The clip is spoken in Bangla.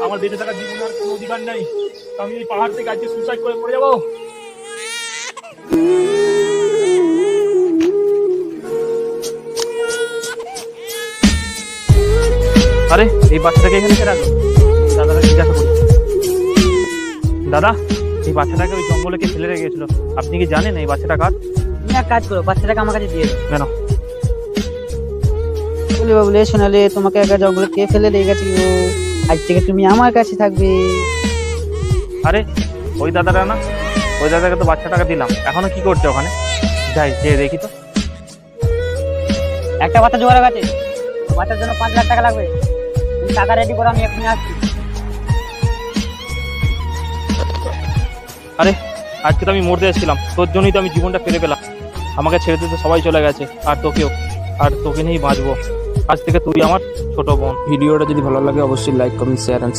আমার বেঁচে থাকার জীবনে আর কোনো অধিকার নেই। আমি এই পাহাড় থেকে আজকে সুসাইড করে মরে যাবো। আরে এই বাচ্চাটাকে এখানে কে রাখলো? দাদাকে জিজ্ঞাসা করি। দাদা, এই বাচ্চাটাকে ওই জঙ্গলে কে ফেলে রেখে গেছিল? আপনি কি জানেন এই বাচ্চাটা কার? তুমি এক কাজ করো, বাচ্চাটাকে আমার কাছে দিয়ে দাও। কেন? বলে বাবুলে শোনালে তোমাকে একা জঙ্গলে কে ফেলে দিয়ে গেছিল, আজ থেকে তুমি আমার কাছে থাকবে। আরে ওই দাদাটা না, ওই দাদাকে তো বাচ্চাটাকে দিলাম, এখনো কি করছে ওখানে? যাই যে দেখি তো। একটা বাচ্চা জোগাড় গেছে, বাচ্চার জন্য 5 লাখ টাকা লাগবে। তুমি টাকা রেডি করো, আমি এক্ষুনি আসছি। আরে আজকে তো আমি মরতে এসেছিলাম, তোর জন্যই তো আমি জীবনটা ফিরে পেলাম। আমাকে ছেড়ে দিতে সবাই চলে গেছে, আর তোকে নিয়েই বাঁচবো। আজ থেকে তুই আমার ছোট বোন। ভিডিওটা যদি ভালো লাগে অবশ্যই লাইক কমেন্ট শেয়ার